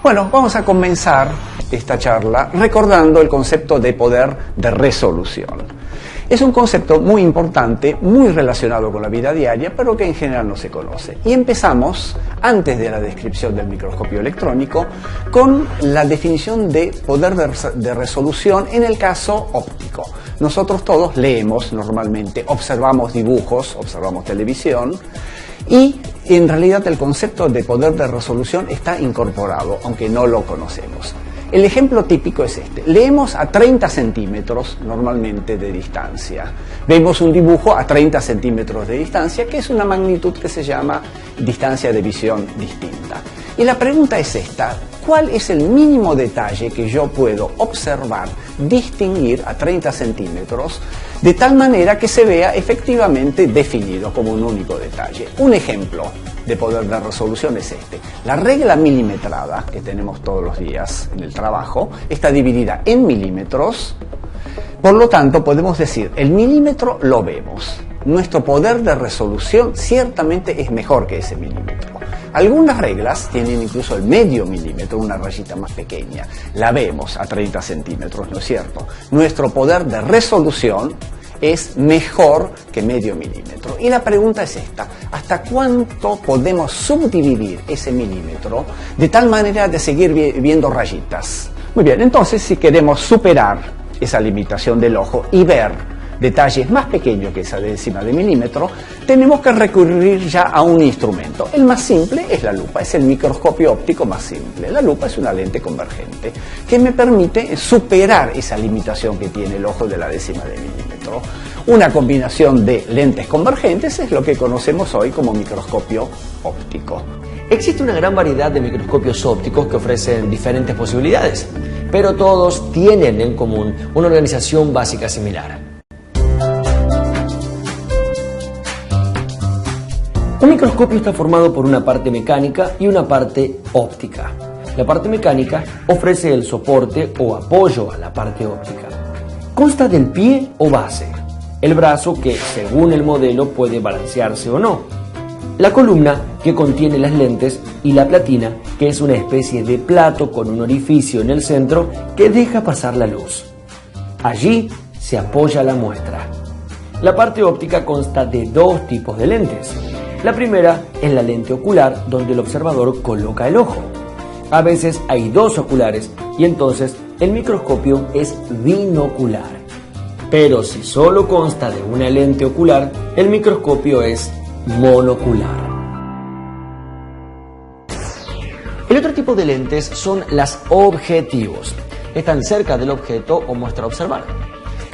Bueno, vamos a comenzar esta charla recordando el concepto de poder de resolución. Es un concepto muy importante, muy relacionado con la vida diaria, pero que en general no se conoce. Y empezamos, antes de la descripción del microscopio electrónico, con la definición de poder de resolución en el caso óptico. Nosotros todos leemos normalmente, observamos dibujos, observamos televisión, y en realidad el concepto de poder de resolución está incorporado, aunque no lo conocemos. El ejemplo típico es este. Leemos a 30 centímetros normalmente de distancia. Vemos un dibujo a 30 centímetros de distancia, que es una magnitud que se llama distancia de visión distinta. Y la pregunta es esta: ¿cuál es el mínimo detalle que yo puedo observar, distinguir a 30 centímetros, de tal manera que se vea efectivamente definido como un único detalle? Un ejemplo de poder de resolución es este. La regla milimetrada que tenemos todos los días en el trabajo está dividida en milímetros, por lo tanto podemos decir, el milímetro lo vemos. Nuestro poder de resolución ciertamente es mejor que ese milímetro. Algunas reglas tienen incluso el medio milímetro, una rayita más pequeña. La vemos a 30 centímetros, ¿no es cierto? Nuestro poder de resolución es mejor que medio milímetro. Y la pregunta es esta: ¿hasta cuánto podemos subdividir ese milímetro de tal manera de seguir viendo rayitas? Muy bien, entonces si queremos superar esa limitación del ojo y ver detalles más pequeños que esa décima de milímetro, tenemos que recurrir ya a un instrumento. El más simple es la lupa, es el microscopio óptico más simple. La lupa es una lente convergente que me permite superar esa limitación que tiene el ojo de la décima de milímetro. Una combinación de lentes convergentes es lo que conocemos hoy como microscopio óptico. Existe una gran variedad de microscopios ópticos que ofrecen diferentes posibilidades, pero todos tienen en común una organización básica similar. Un microscopio está formado por una parte mecánica y una parte óptica. La parte mecánica ofrece el soporte o apoyo a la parte óptica. Consta del pie o base, el brazo que, según el modelo, puede balancearse o no, la columna que contiene las lentes y la platina, que es una especie de plato con un orificio en el centro que deja pasar la luz. Allí se apoya la muestra. La parte óptica consta de dos tipos de lentes. La primera es la lente ocular, donde el observador coloca el ojo. A veces hay dos oculares y entonces el microscopio es binocular. Pero si solo consta de una lente ocular, el microscopio es monocular. El otro tipo de lentes son las objetivos. Están cerca del objeto o muestra a observar.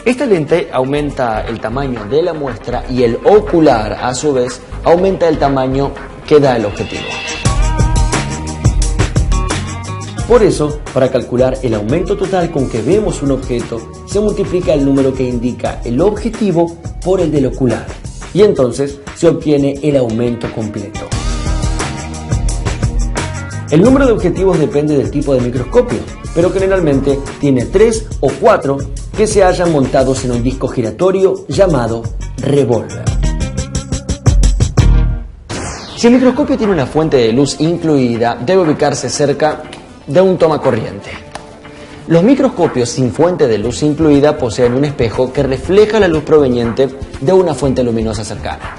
Esta lente aumenta el tamaño de la muestra y el ocular, a su vez, aumenta el tamaño que da el objetivo. Por eso, para calcular el aumento total con que vemos un objeto, se multiplica el número que indica el objetivo por el del ocular, y entonces se obtiene el aumento completo. El número de objetivos depende del tipo de microscopio, pero generalmente tiene 3 o 4 que se hayan montados en un disco giratorio llamado revólver. Si el microscopio tiene una fuente de luz incluida, debe ubicarse cerca de un tomacorriente. Los microscopios sin fuente de luz incluida poseen un espejo que refleja la luz proveniente de una fuente luminosa cercana.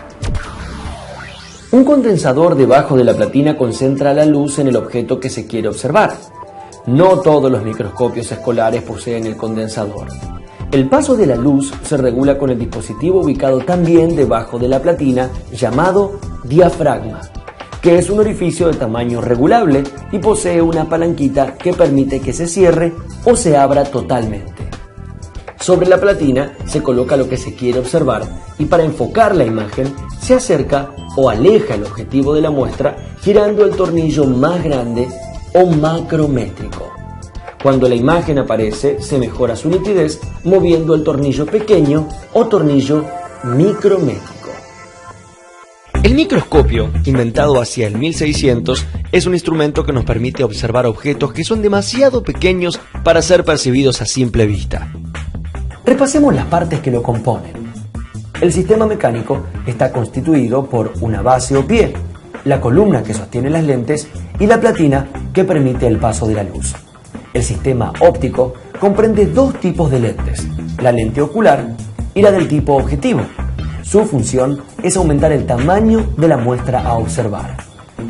Un condensador debajo de la platina concentra la luz en el objeto que se quiere observar. No todos los microscopios escolares poseen el condensador. El paso de la luz se regula con el dispositivo ubicado también debajo de la platina, llamado diafragma, que es un orificio de tamaño regulable y posee una palanquita que permite que se cierre o se abra totalmente. Sobre la platina se coloca lo que se quiere observar y para enfocar la imagen se acerca o aleja el objetivo de la muestra girando el tornillo más grande o macrométrico. Cuando la imagen aparece, se mejora su nitidez moviendo el tornillo pequeño o tornillo micrométrico. El microscopio, inventado hacia el 1600, es un instrumento que nos permite observar objetos que son demasiado pequeños para ser percibidos a simple vista. Repasemos las partes que lo componen. El sistema mecánico está constituido por una base o pie, la columna que sostiene las lentes y la platina que permite el paso de la luz. El sistema óptico comprende dos tipos de lentes, la lente ocular y la del tipo objetivo. Su función es aumentar el tamaño de la muestra a observar.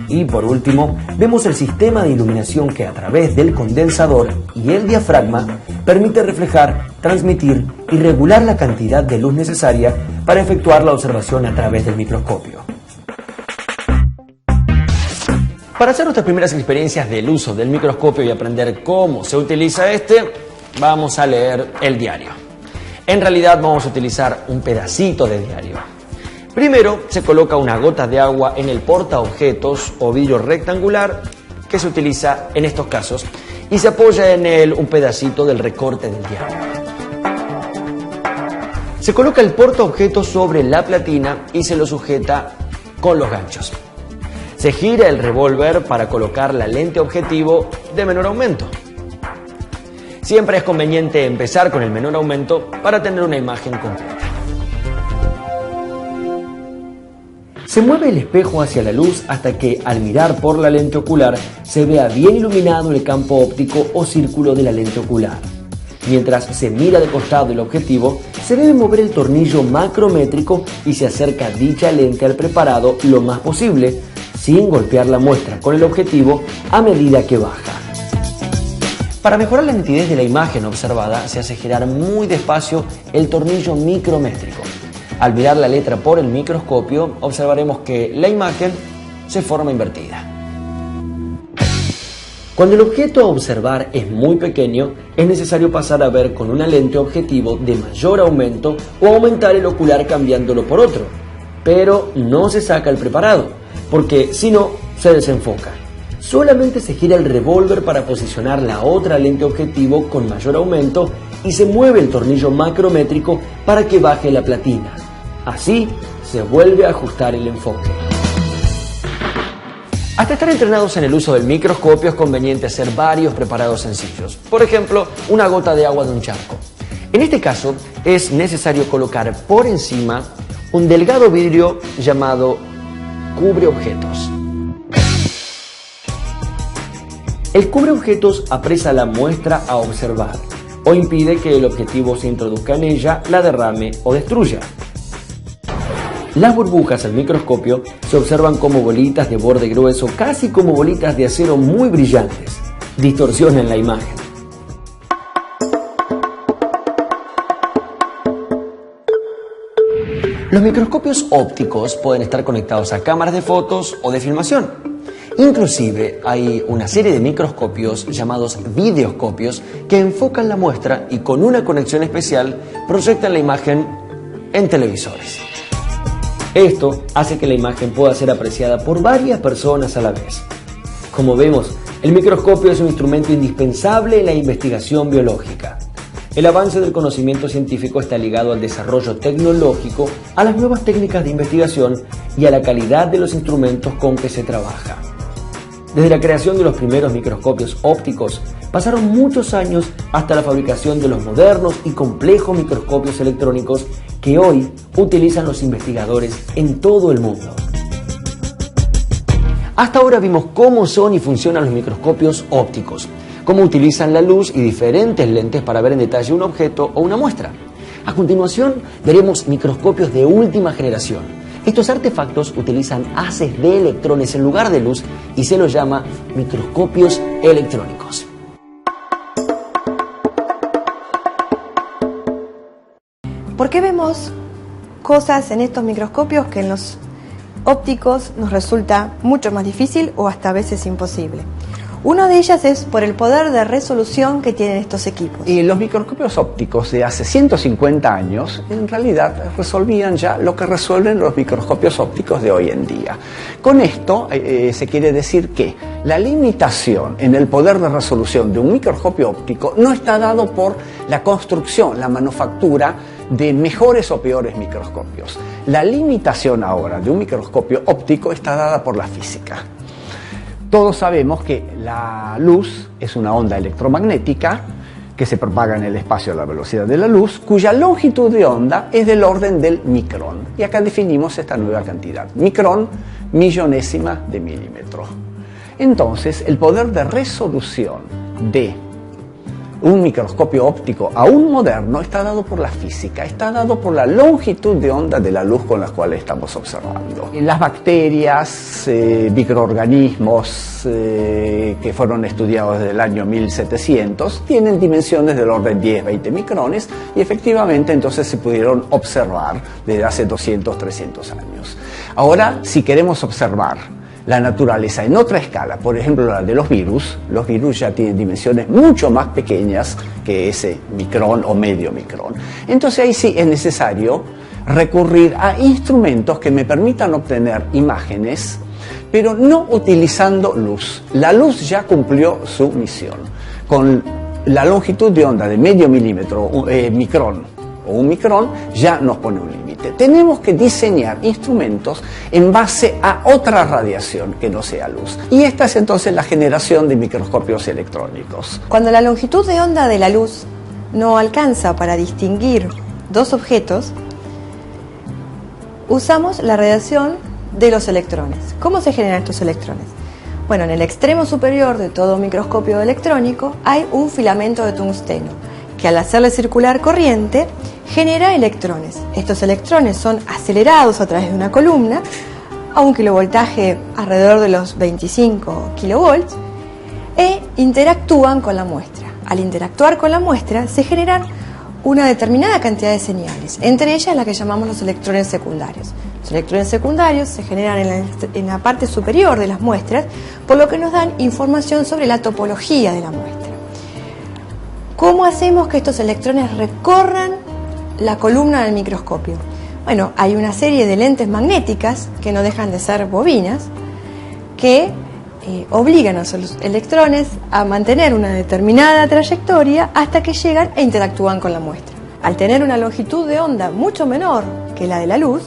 Y por último, vemos el sistema de iluminación que a través del condensador y el diafragma permite reflejar, transmitir y regular la cantidad de luz necesaria para efectuar la observación a través del microscopio. Para hacer nuestras primeras experiencias del uso del microscopio y aprender cómo se utiliza vamos a leer el diario. En realidad vamos a utilizar un pedacito de diario. Primero se coloca una gota de agua en el portaobjetos o vidrio rectangular que se utiliza en estos casos y se apoya en él un pedacito del recorte del diario. Se coloca el portaobjetos sobre la platina y se lo sujeta con los ganchos. Se gira el revólver para colocar la lente objetivo de menor aumento. Siempre es conveniente empezar con el menor aumento para tener una imagen completa. Se mueve el espejo hacia la luz hasta que, al mirar por la lente ocular, se vea bien iluminado el campo óptico o círculo de la lente ocular. Mientras se mira de costado el objetivo, se debe mover el tornillo macrométrico y se acerca dicha lente al preparado lo más posible, sin golpear la muestra con el objetivo a medida que baja. Para mejorar la nitidez de la imagen observada, se hace girar muy despacio el tornillo micrométrico. Al mirar la letra por el microscopio, observaremos que la imagen se forma invertida. Cuando el objeto a observar es muy pequeño, es necesario pasar a ver con una lente objetivo de mayor aumento o aumentar el ocular cambiándolo por otro. Pero no se saca el preparado, porque si no, se desenfoca. Solamente se gira el revólver para posicionar la otra lente objetivo con mayor aumento y se mueve el tornillo macrométrico para que baje la platina. Así se vuelve a ajustar el enfoque. Hasta estar entrenados en el uso del microscopio es conveniente hacer varios preparados sencillos. Por ejemplo, una gota de agua de un charco. En este caso es necesario colocar por encima un delgado vidrio llamado cubreobjetos. El cubreobjetos apresa la muestra a observar o impide que el objetivo se introduzca en ella, la derrame o destruya. Las burbujas al microscopio se observan como bolitas de borde grueso, casi como bolitas de acero muy brillantes. Distorsionan la imagen. Los microscopios ópticos pueden estar conectados a cámaras de fotos o de filmación. Inclusive hay una serie de microscopios llamados videoscopios que enfocan la muestra y con una conexión especial proyectan la imagen en televisores. Esto hace que la imagen pueda ser apreciada por varias personas a la vez. Como vemos, el microscopio es un instrumento indispensable en la investigación biológica. El avance del conocimiento científico está ligado al desarrollo tecnológico, a las nuevas técnicas de investigación y a la calidad de los instrumentos con que se trabaja. Desde la creación de los primeros microscopios ópticos, pasaron muchos años hasta la fabricación de los modernos y complejos microscopios electrónicos que hoy utilizan los investigadores en todo el mundo. Hasta ahora vimos cómo son y funcionan los microscopios ópticos, cómo utilizan la luz y diferentes lentes para ver en detalle un objeto o una muestra. A continuación veremos microscopios de última generación. Estos artefactos utilizan haces de electrones en lugar de luz y se los llama microscopios electrónicos. ¿Por qué vemos cosas en estos microscopios que en los ópticos nos resulta mucho más difícil o hasta a veces imposible? Una de ellas es por el poder de resolución que tienen estos equipos. Y los microscopios ópticos de hace 150 años en realidad resolvían ya lo que resuelven los microscopios ópticos de hoy en día. Con esto se quiere decir que la limitación en el poder de resolución de un microscopio óptico no está dado por la construcción, la manufactura de mejores o peores microscopios. La limitación ahora de un microscopio óptico está dada por la física. Todos sabemos que la luz es una onda electromagnética, que se propaga en el espacio a la velocidad de la luz, cuya longitud de onda es del orden del micrón. Y acá definimos esta nueva cantidad. Micrón, millonésima de milímetro. Entonces, el poder de resolución de un microscopio óptico aún moderno está dado por la física, está dado por la longitud de onda de la luz con la cual estamos observando. Las bacterias, microorganismos que fueron estudiados desde el año 1700 tienen dimensiones del orden 10-20 micrones y efectivamente entonces se pudieron observar desde hace 200-300 años. Ahora, si queremos observar la naturaleza en otra escala, por ejemplo la de los virus ya tienen dimensiones mucho más pequeñas que ese micrón o medio micrón. Entonces ahí sí es necesario recurrir a instrumentos que me permitan obtener imágenes, pero no utilizando luz. La luz ya cumplió su misión. Con la longitud de onda de medio milímetro, micrón o un micrón, ya nos pone un límite. Tenemos que diseñar instrumentos en base a otra radiación que no sea luz. Y esta es entonces la generación de microscopios electrónicos. Cuando la longitud de onda de la luz no alcanza para distinguir dos objetos, usamos la radiación de los electrones. ¿Cómo se generan estos electrones? Bueno, en el extremo superior de todo microscopio electrónico hay un filamento de tungsteno que al hacerle circular corriente genera electrones. Estos electrones son acelerados a través de una columna a un kilovoltaje alrededor de los 25 kilovolts e interactúan con la muestra. Al interactuar con la muestra se generan una determinada cantidad de señales, entre ellas la que llamamos los electrones secundarios. Los electrones secundarios se generan en la parte superior de las muestras, por lo que nos dan información sobre la topología de la muestra. ¿Cómo hacemos que estos electrones recorran la columna del microscopio? Bueno, hay una serie de lentes magnéticas que no dejan de ser bobinas que obligan a los electrones a mantener una determinada trayectoria hasta que llegan e interactúan con la muestra. Al tener una longitud de onda mucho menor que la de la luz,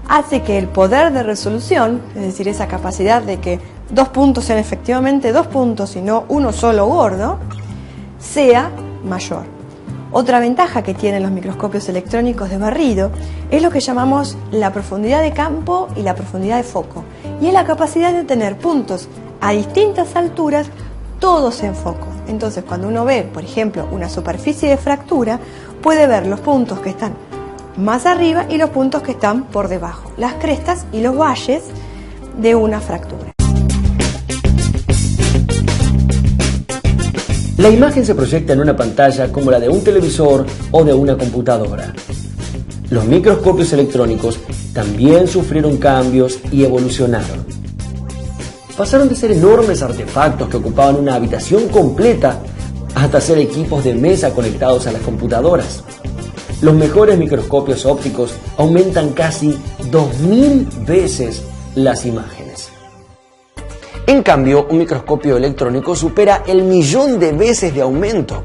hace que el poder de resolución, es decir, esa capacidad de que dos puntos sean efectivamente dos puntos y no uno solo gordo, sea mayor. Otra ventaja que tienen los microscopios electrónicos de barrido es lo que llamamos la profundidad de campo y la profundidad de foco, y es la capacidad de tener puntos a distintas alturas todos en foco. Entonces, cuando uno ve, por ejemplo, una superficie de fractura, puede ver los puntos que están más arriba y los puntos que están por debajo, las crestas y los valles de una fractura. La imagen se proyecta en una pantalla como la de un televisor o de una computadora. Los microscopios electrónicos también sufrieron cambios y evolucionaron. Pasaron de ser enormes artefactos que ocupaban una habitación completa hasta ser equipos de mesa conectados a las computadoras. Los mejores microscopios ópticos aumentan casi 2000 veces las imágenes. En cambio, un microscopio electrónico supera el 1.000.000 de veces de aumento.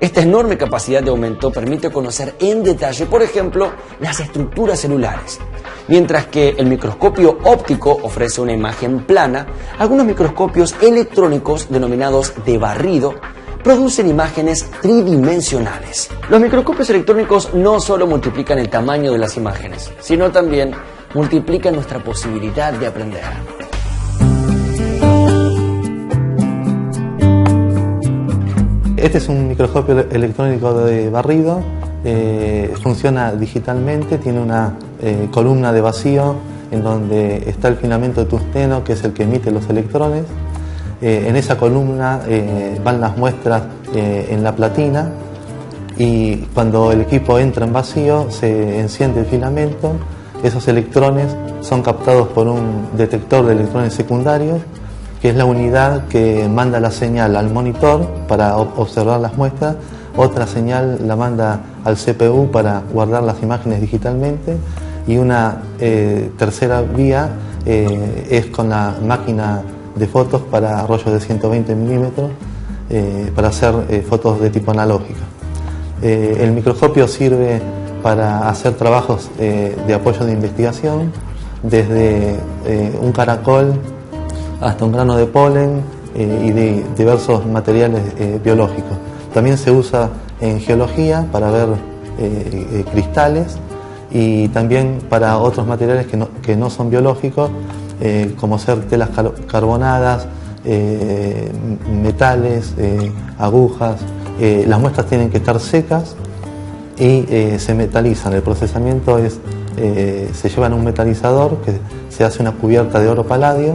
Esta enorme capacidad de aumento permite conocer en detalle, por ejemplo, las estructuras celulares. Mientras que el microscopio óptico ofrece una imagen plana, algunos microscopios electrónicos, denominados de barrido, producen imágenes tridimensionales. Los microscopios electrónicos no solo multiplican el tamaño de las imágenes, sino también multiplican nuestra posibilidad de aprender. Este es un microscopio electrónico de barrido, funciona digitalmente, tiene una columna de vacío en donde está el filamento de tungsteno, que es el que emite los electrones. En esa columna van las muestras en la platina, y cuando el equipo entra en vacío se enciende el filamento. Esos electrones son captados por un detector de electrones secundarios, que es la unidad que manda la señal al monitor para observar las muestras. Otra señal la manda al CPU para guardar las imágenes digitalmente, y una tercera vía es con la máquina de fotos para rollos de 120 milímetros para hacer fotos de tipo analógica. El microscopio sirve para hacer trabajos de apoyo de investigación, desde un caracol hasta un grano de polen y de diversos materiales biológicos. También se usa en geología para ver cristales y también para otros materiales que no son biológicos, como ser telas carbonadas, metales, agujas. Las muestras tienen que estar secas y se metalizan. El procesamiento es, se lleva en un metalizador que se hace una cubierta de oro paladio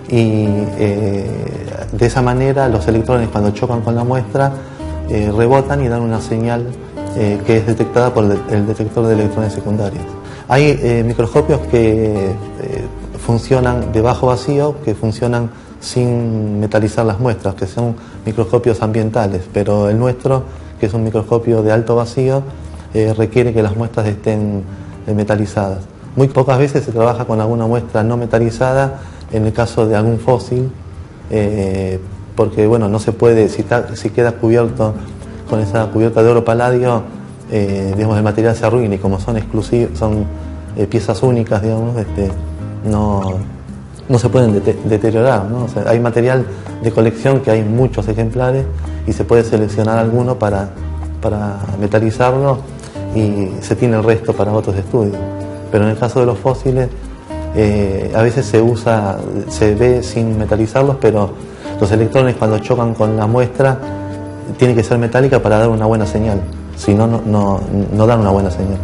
y de esa manera los electrones, cuando chocan con la muestra, rebotan y dan una señal que es detectada por el detector de electrones secundarios. Hay microscopios que funcionan de bajo vacío, que funcionan sin metalizar las muestras, que son microscopios ambientales, pero el nuestro, que es un microscopio de alto vacío, requiere que las muestras estén metalizadas. Muy pocas veces se trabaja con alguna muestra no metalizada, en el caso de algún fósil, porque bueno, no se puede, si queda cubierto con esa cubierta de oro paladio, digamos, el material se arruina, y como son exclusivos, son piezas únicas, digamos, no se pueden deteriorar, ¿no? O sea, hay material de colección que hay muchos ejemplares y se puede seleccionar alguno para metalizarlo y se tiene el resto para otros estudios. Pero en el caso de los fósiles, a veces se ve sin metalizarlos, pero los electrones, cuando chocan con la muestra, tiene que ser metálica para dar una buena señal, si no, no dan una buena señal.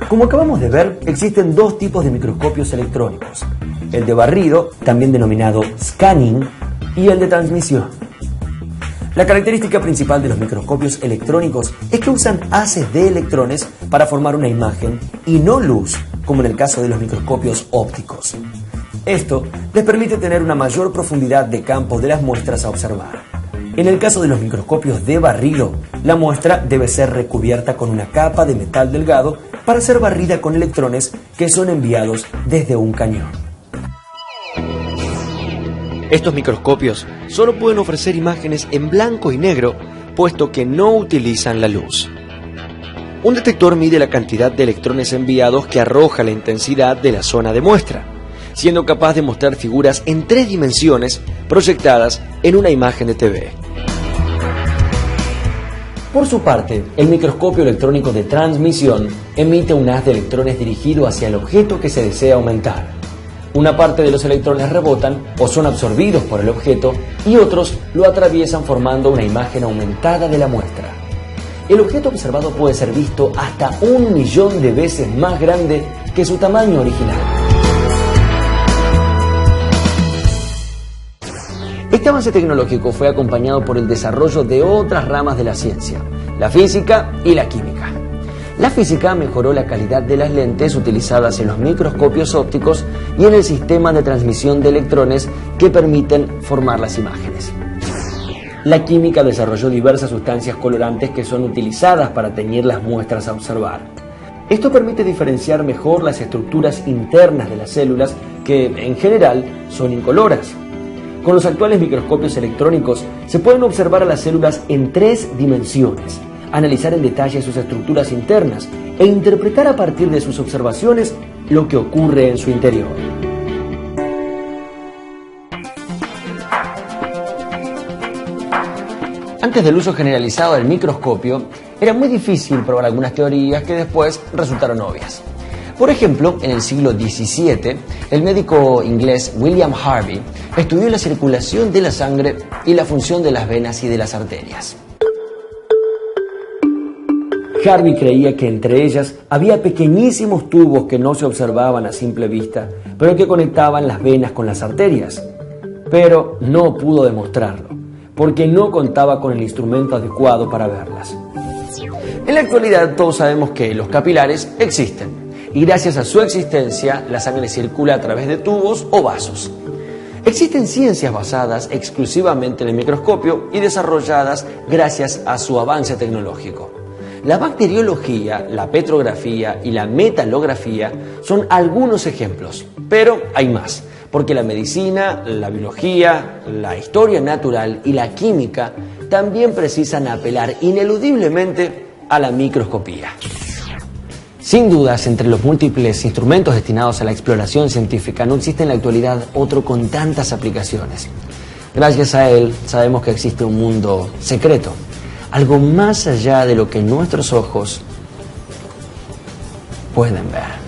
Como acabamos de ver, existen dos tipos de microscopios electrónicos: el de barrido, también denominado scanning, y el de transmisión. La característica principal de los microscopios electrónicos es que usan haces de electrones para formar una imagen y no luz, como en el caso de los microscopios ópticos. Esto les permite tener una mayor profundidad de campo de las muestras a observar. En el caso de los microscopios de barrido, la muestra debe ser recubierta con una capa de metal delgado para ser barrida con electrones que son enviados desde un cañón. Estos microscopios solo pueden ofrecer imágenes en blanco y negro, puesto que no utilizan la luz. Un detector mide la cantidad de electrones enviados que arroja la intensidad de la zona de muestra, siendo capaz de mostrar figuras en 3 dimensiones proyectadas en una imagen de TV. Por su parte, el microscopio electrónico de transmisión emite un haz de electrones dirigido hacia el objeto que se desea aumentar. Una parte de los electrones rebotan o son absorbidos por el objeto y otros lo atraviesan formando una imagen aumentada de la muestra. El objeto observado puede ser visto hasta 1.000.000 de veces más grande que su tamaño original. Este avance tecnológico fue acompañado por el desarrollo de otras ramas de la ciencia, la física y la química. La física mejoró la calidad de las lentes utilizadas en los microscopios ópticos y en el sistema de transmisión de electrones que permiten formar las imágenes. La química desarrolló diversas sustancias colorantes que son utilizadas para teñir las muestras a observar. Esto permite diferenciar mejor las estructuras internas de las células, que en general son incoloras. Con los actuales microscopios electrónicos se pueden observar a las células en 3 dimensiones, analizar en detalle sus estructuras internas e interpretar a partir de sus observaciones lo que ocurre en su interior. Antes del uso generalizado del microscopio, era muy difícil probar algunas teorías que después resultaron obvias. Por ejemplo, en el siglo XVII, el médico inglés William Harvey estudió la circulación de la sangre y la función de las venas y de las arterias. Harvey creía que entre ellas había pequeñísimos tubos que no se observaban a simple vista, pero que conectaban las venas con las arterias. Pero no pudo demostrarlo, porque no contaba con el instrumento adecuado para verlas. En la actualidad todos sabemos que los capilares existen, y gracias a su existencia la sangre circula a través de tubos o vasos. Existen ciencias basadas exclusivamente en el microscopio y desarrolladas gracias a su avance tecnológico. La bacteriología, la petrografía y la metalografía son algunos ejemplos, pero hay más, porque la medicina, la biología, la historia natural y la química también precisan apelar ineludiblemente a la microscopía. Sin dudas, entre los múltiples instrumentos destinados a la exploración científica no existe en la actualidad otro con tantas aplicaciones. Gracias a él sabemos que existe un mundo secreto, algo más allá de lo que nuestros ojos pueden ver.